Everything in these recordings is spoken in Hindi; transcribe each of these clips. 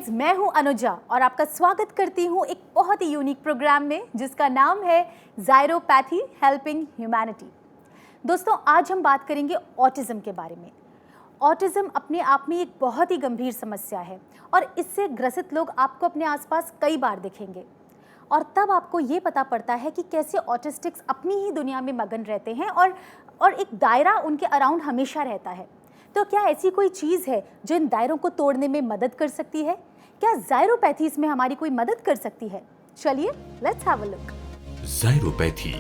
फ्रेंड्स, मैं हूं अनुजा और आपका स्वागत करती हूं एक बहुत ही यूनिक प्रोग्राम में जिसका नाम है ज़ायरोपैथी हेल्पिंग ह्यूमैनिटी। दोस्तों, आज हम बात करेंगे ऑटिज़म के बारे में। ऑटिज़म अपने आप में एक बहुत ही गंभीर समस्या है और इससे ग्रसित लोग आपको अपने आसपास कई बार दिखेंगे और तब आपको ये पता पड़ता है कि कैसे ऑटिस्टिक्स अपनी ही दुनिया में मगन रहते हैं और एक दायरा उनके अराउंड हमेशा रहता है। तो क्या ऐसी कोई चीज़ है जो इन दायरों को तोड़ने में मदद कर सकती है? क्या ज़ायरोपैथी इसमें हमारी कोई मदद कर सकती है? चलिए, लेट्स हैव अ लुक। ज़ायरोपैथी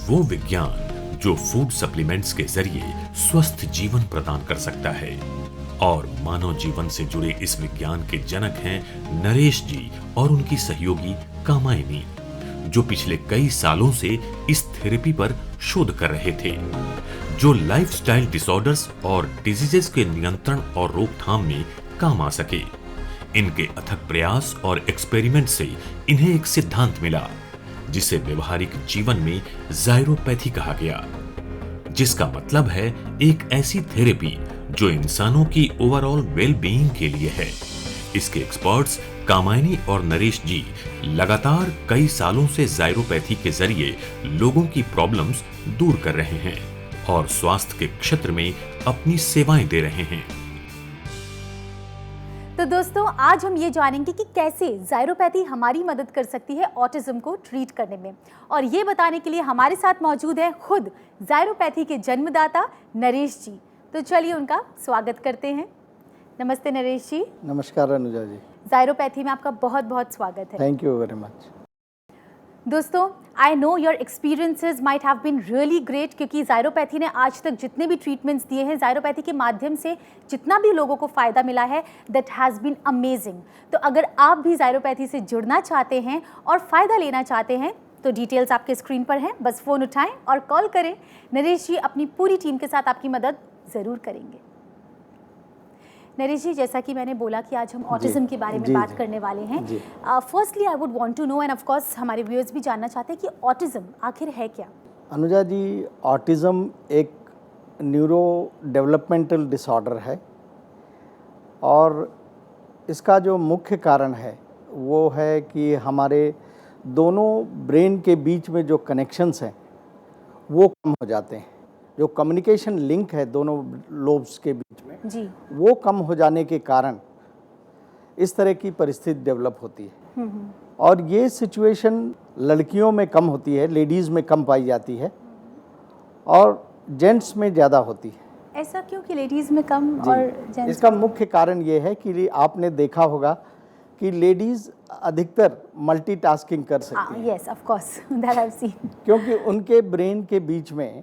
वो विज्ञान जो फूड सप्लीमेंट्स के जरिए स्वस्थ जीवन प्रदान कर सकता है और मानव जीवन से जुड़े इस विज्ञान के जनक हैं नरेश जी और उनकी सहयोगी कामायनी, जो पिछले कई सालों से इस थेरेपी पर शोध कर रहे थे, जो लाइफस्टाइल डिसऑर्डर्स और डिजीजेस के नियंत्रण और रोकथाम में काम आ सके। इनके अथक प्रयास और एक्सपेरिमेंट से इन्हें एक सिद्धांत मिला जिसे व्यवहारिक जीवन में ज़ायरोपैथी कहा गया, जिसका मतलब है एक ऐसी थेरेपी जो इंसानों की ओवरऑल वेल बीइंग के लिए है। इसके एक्सपर्ट्स कामायनी और नरेश जी लगातार कई सालों से ज़ायरोपैथी के जरिए लोगों की प्रॉब्लम्स दूर कर रहे हैं और स्वास्थ्य के क्षेत्र में अपनी सेवाएं दे रहे हैं। तो दोस्तों, आज हम ये जानेंगे कि कैसे ज़ायरोपैथी हमारी मदद कर सकती है ऑटिज़म को ट्रीट करने में, और ये बताने के लिए हमारे साथ मौजूद है खुद ज़ायरोपैथी के जन्मदाता नरेश जी। तो चलिए उनका स्वागत करते हैं। नमस्ते नरेश जी। नमस्कार अनुजा जी। ज़ायरोपैथी में आपका बहुत बहुत स्वागत है। Thank you very much. दोस्तों, I know your experiences might have been really great, क्योंकि ज़ायरोपैथी ने आज तक जितने भी ट्रीटमेंट्स दिए हैं, ज़ायरोपैथी के माध्यम से जितना भी लोगों को फ़ायदा मिला है, दैट हैज़ बीन अमेजिंग। तो अगर आप भी ज़ायरोपैथी से जुड़ना चाहते हैं और फ़ायदा लेना चाहते हैं तो डिटेल्स आपके स्क्रीन पर हैं, बस फ़ोन उठाएं और कॉल करें। नरेश जी अपनी पूरी टीम के साथ आपकी मदद ज़रूर करेंगे। नरेश जी, जैसा कि मैंने बोला कि आज हम ऑटिज़म के बारे में बात करने वाले हैं। Firstly I would want to know, and of course हमारे व्यूअर्स भी जानना चाहते हैं कि ऑटिज़म आखिर है क्या? अनुजा जी, ऑटिज़म एक न्यूरो डेवलपमेंटल डिसऑर्डर है और इसका जो मुख्य कारण है वो है कि हमारे दोनों ब्रेन के बीच में जो कनेक्शंस हैं वो कम हो जाते हैं। जो कम्युनिकेशन लिंक है दोनों लोब्स के बीच में जी, वो कम हो जाने के कारण इस तरह की परिस्थिति डेवलप होती है। और ये सिचुएशन लड़कियों में कम होती है, लेडीज़ में कम पाई जाती है और जेंट्स में ज़्यादा होती है। ऐसा क्यों कि लेडीज़ में कम और जेंट्स? इसका मुख्य कारण ये है कि आपने देखा होगा कि लेडीज़ अधिकतर मल्टीटास्किंग कर सकती हैं। Yes, of course, that I have seen. क्योंकि उनके ब्रेन के बीच में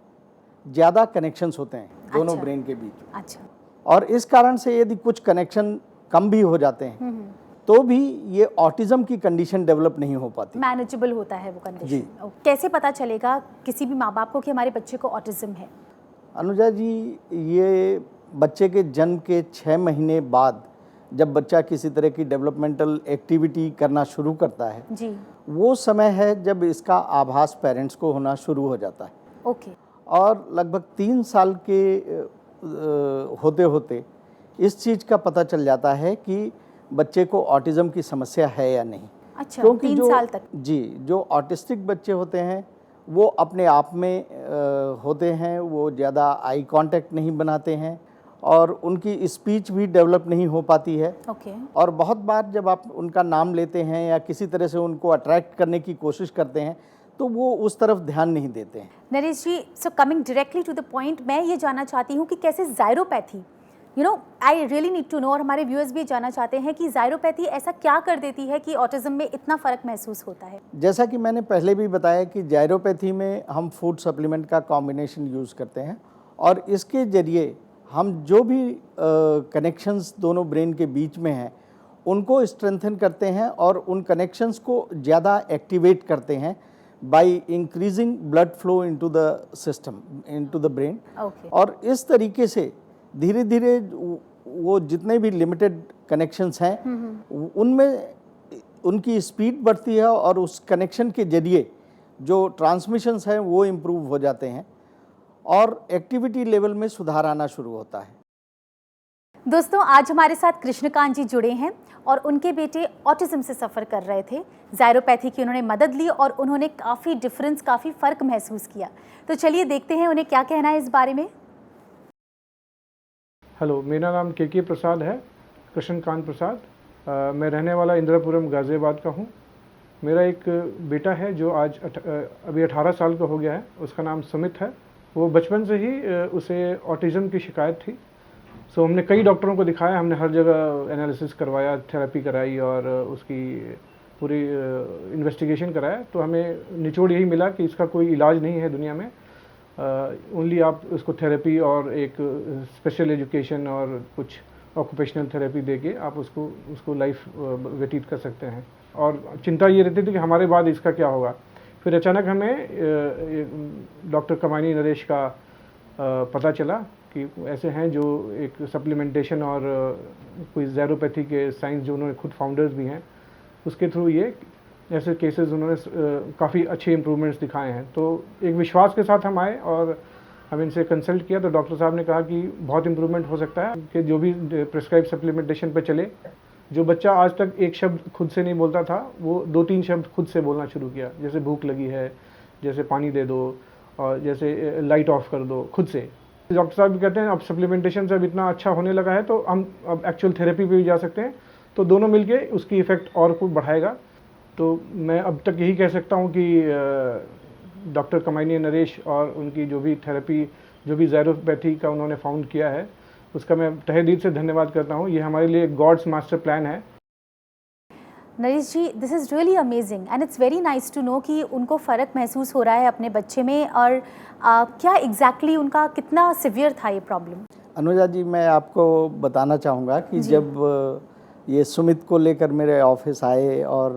ज़्यादा कनेक्शंस होते हैं दोनों अच्छा, ब्रेन के बीच में। अच्छा। और इस कारण से यदि कुछ कनेक्शन कम भी हो जाते हैं तो भी ये ऑटिज़म की कंडीशन डेवलप नहीं हो पाती, मैनेजेबल होता है वो कंडीशन। जी। कैसे पता चलेगा किसी भी माँ बाप को कि हमारे बच्चे को ऑटिज़म है? अनुजा जी, ये बच्चे के जन्म के 6 महीने बाद जब बच्चा किसी तरह की डेवलपमेंटल एक्टिविटी करना शुरू करता है जी, वो समय है जब इसका आभास पेरेंट्स को होना शुरू हो जाता है। ओके। और लगभग 3 साल के होते होते इस चीज़ का पता चल जाता है कि बच्चे को ऑटिज़म की समस्या है या नहीं। अच्छा, क्योंकि 3 साल तक? जी, जो ऑटिस्टिक बच्चे होते हैं वो अपने आप में होते हैं, वो ज़्यादा आई कांटेक्ट नहीं बनाते हैं और उनकी स्पीच भी डेवलप नहीं हो पाती है। ओके। और बहुत बार जब आप उनका नाम लेते हैं या किसी तरह से उनको अट्रैक्ट करने की कोशिश करते हैं तो वो उस तरफ ध्यान नहीं देते हैं। Naresh ji, so coming directly to the point, मैं ये जानना चाहती हूँ कि कैसे Zyropathy, I really need to know, और हमारे व्यूअर्स भी जानना चाहते हैं कि ज़ायरोपैथी ऐसा क्या कर देती है कि ऑटिज़म में इतना फ़र्क महसूस होता है? जैसा कि मैंने पहले भी बताया कि ज़ायरोपैथी में हम फूड सप्लीमेंट का कॉम्बिनेशन यूज़ करते हैं और इसके ज़रिए हम जो भी कनेक्शंस दोनों ब्रेन के बीच में हैं उनको स्ट्रेंथन करते हैं और उन कनेक्शंस को ज़्यादा एक्टिवेट करते हैं by increasing blood flow into the system, into the brain। Okay। और इस तरीके से धीरे धीरे वो जितने भी लिमिटेड कनेक्शंस हैं उनमें उनकी स्पीड बढ़ती है और उस कनेक्शन के जरिए जो ट्रांसमिशंस हैं वो इम्प्रूव हो जाते हैं और एक्टिविटी लेवल में सुधार आना शुरू होता है। दोस्तों आज हमारे साथ कृष्णकांत जी जुड़े हैं और उनके बेटे ऑटिज्म से सफ़र कर रहे थे। जायरोपैथी की उन्होंने मदद ली और उन्होंने काफ़ी डिफरेंस, काफ़ी फ़र्क महसूस किया। तो चलिए देखते हैं उन्हें क्या कहना है इस बारे में। हेलो, मेरा नाम के प्रसाद है, कृष्णकांत प्रसाद। मैं रहने वाला इंदिरापुरम गाज़ियाबाद का हूँ। मेरा एक बेटा है जो आज अभी 18 साल का हो गया है। उसका नाम सुमित है। वो बचपन से ही उसे ऑटिज़म की शिकायत थी। सो हमने कई डॉक्टरों को दिखाया, हमने हर जगह एनालिसिस करवाया, थेरेपी कराई और उसकी पूरी इन्वेस्टिगेशन कराया। तो हमें निचोड़ यही मिला कि इसका कोई इलाज नहीं है दुनिया में। ओनली आप उसको थेरेपी और एक स्पेशल एजुकेशन और कुछ ऑक्यूपेशनल थेरेपी देके आप उसको लाइफ व्यतीत कर सकते हैं। और चिंता ये रहती थी कि हमारे बाद इसका क्या होगा। फिर अचानक हमें डॉक्टर कमायनी नरेश का पता चला कि ऐसे हैं जो एक सप्लीमेंटेशन और कोई ज़ायरोपैथी के साइंस जो उन्होंने खुद फाउंडर्स भी हैं, उसके थ्रू ये ऐसे केसेस उन्होंने काफ़ी अच्छे इम्प्रूवमेंट्स दिखाए हैं। तो एक विश्वास के साथ हम आए और हम इनसे कंसल्ट किया तो डॉक्टर साहब ने कहा कि बहुत इम्प्रूवमेंट हो सकता है कि जो भी प्रिस्क्राइब सप्लीमेंटेशन पे चले। जो बच्चा आज तक एक शब्द खुद से नहीं बोलता था, वो 2-3 शब्द खुद से बोलना शुरू किया, जैसे भूख लगी है, जैसे पानी दे दो और जैसे लाइट ऑफ कर दो, खुद से। डॉक्टर साहब भी कहते हैं अब सप्लीमेंटेशन से अब इतना अच्छा होने लगा है तो हम अब एक्चुअल थेरेपी पे भी जा सकते हैं। तो दोनों मिलके उसकी इफ़ेक्ट और कुछ बढ़ाएगा। तो मैं अब तक यही कह सकता हूँ कि डॉक्टर कमायनी नरेश और उनकी जो भी थेरेपी, जो भी ज़ायरोपैथी का उन्होंने फाउंड किया है, उसका मैं तहे दिल से धन्यवाद करता हूँ। ये हमारे लिए गॉड्स मास्टर प्लान है। Naresh ji, this is really amazing and it's very nice to know कि उनको फ़र्क महसूस हो रहा है अपने बच्चे में। और क्या एग्जैक्टली उनका कितना सिवियर था ये प्रॉब्लम? अनुजा जी, मैं आपको बताना चाहूँगा कि जब ये सुमित को लेकर मेरे ऑफिस आए और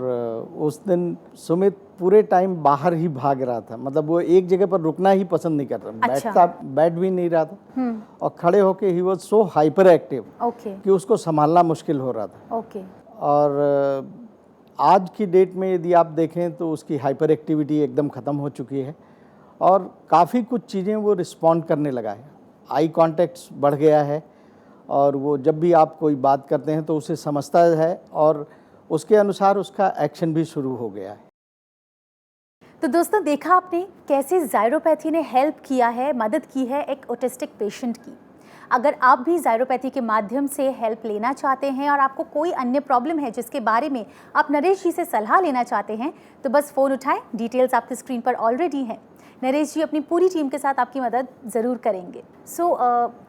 उस दिन सुमित पूरे टाइम बाहर ही भाग रहा था। मतलब वो एक जगह पर रुकना ही पसंद नहीं कर रहा। अच्छा। बैठ भी नहीं रहा था और खड़े होके he was so hyper active कि उसको संभालना मुश्किल हो रहा था। और आज की डेट में यदि आप देखें तो उसकी हाइपर एक्टिविटी एकदम ख़त्म हो चुकी है और काफ़ी कुछ चीज़ें वो रिस्पॉन्ड करने लगा है। आई कॉन्टेक्ट बढ़ गया है और वो जब भी आप कोई बात करते हैं तो उसे समझता है और उसके अनुसार उसका एक्शन भी शुरू हो गया है। तो दोस्तों, देखा आपने कैसे ज़ायरोपैथी ने हेल्प किया है, मदद की है एक ऑटिस्टिक पेशेंट की। अगर आप भी ज़ायरोपैथी के माध्यम से हेल्प लेना चाहते हैं और आपको कोई अन्य प्रॉब्लम है जिसके बारे में आप नरेश जी से सलाह लेना चाहते हैं, तो बस फ़ोन उठाएं। डिटेल्स आपकी स्क्रीन पर ऑलरेडी हैं। नरेश जी अपनी पूरी टीम के साथ आपकी मदद ज़रूर करेंगे। So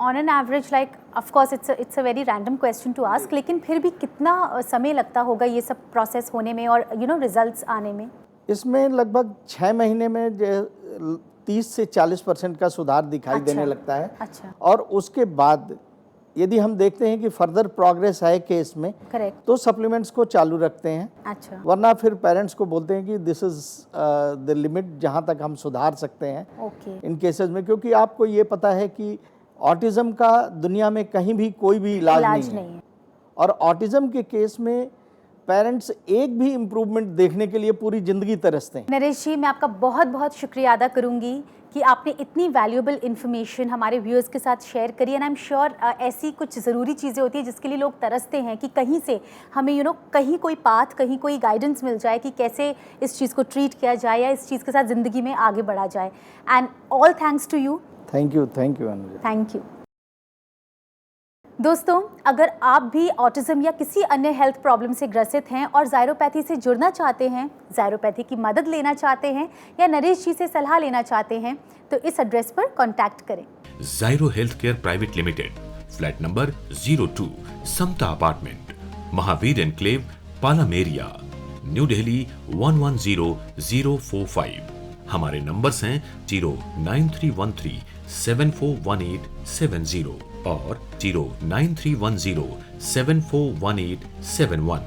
on an average, like of course it's a very random question to ask, लेकिन फिर भी कितना समय लगता होगा ये सब प्रोसेस होने में और रिजल्ट्स आने में? इसमें लगभग 6 महीने में 30 से 40% का सुधार दिखाई देने लगता है। अच्छा। और उसके बाद यदि हम देखते हैं कि फर्दर प्रोग्रेस है केस में, करेक्ट, तो सप्लीमेंट्स को चालू रखते हैं। अच्छा। वरना फिर पेरेंट्स को बोलते हैं कि दिस इज द लिमिट जहाँ तक हम सुधार सकते हैं इन केसेस में। क्योंकि आपको ये पता है कि ऑटिज्म का दुनिया में कहीं भी कोई भी इलाज नहीं है। और ऑटिज्म के केस में पेरेंट्स एक भी इम्प्रूवमेंट देखने के लिए पूरी ज़िंदगी तरसते हैं। नरेश जी, मैं आपका बहुत बहुत शुक्रिया अदा करूंगी कि आपने इतनी वैल्यूएबल इन्फॉर्मेशन हमारे व्यूअर्स के साथ शेयर करी। एंड आई एम श्योर ऐसी कुछ ज़रूरी चीज़ें होती हैं जिसके लिए लोग तरसते हैं कि कहीं से हमें कहीं कोई पाथ, कहीं कोई गाइडेंस मिल जाए कि कैसे इस चीज़ को ट्रीट किया जाए या इस चीज़ के साथ ज़िंदगी में आगे बढ़ा जाए। And all thanks to you. Thank you Anuja. Thank you. दोस्तों, अगर आप भी ऑटिज्म या किसी अन्य हेल्थ प्रॉब्लम से ग्रसित हैं और ज़ायरोपैथी से जुड़ना चाहते हैं, ज़ायरोपैथी की मदद लेना चाहते हैं या नरेश जी से सलाह लेना चाहते हैं, तो इस एड्रेस पर कॉन्टैक्ट करें। Zyro health care private limited, flat number 02, Samta apartment, Mahavir enclave, Palam area, new Delhi 110045। हमारे नंबर्स हैं 09313 741870 और 09310741871।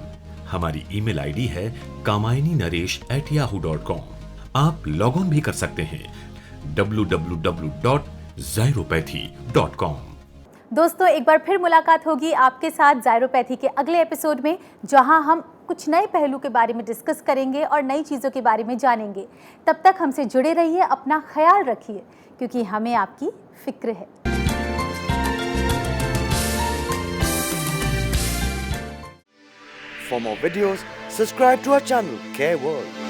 हमारी ईमेल आईडी है kamaini.naresh@yahoo.com। आप लॉग ऑन भी कर सकते हैं www.zyropathy.com। दोस्तों, एक बार फिर मुलाकात होगी आपके साथ ज़ायरोपैथी के अगले एपिसोड में, जहां हम कुछ नए पहलू के बारे में डिस्कस करेंगे और नई चीज़ों के बारे में जानेंगे। तब तक हमसे जुड़े रहिए, अपना ख्याल रखिए, क्योंकि हमें आपकी फिक्र है। For more videos, subscribe to our channel, Care World.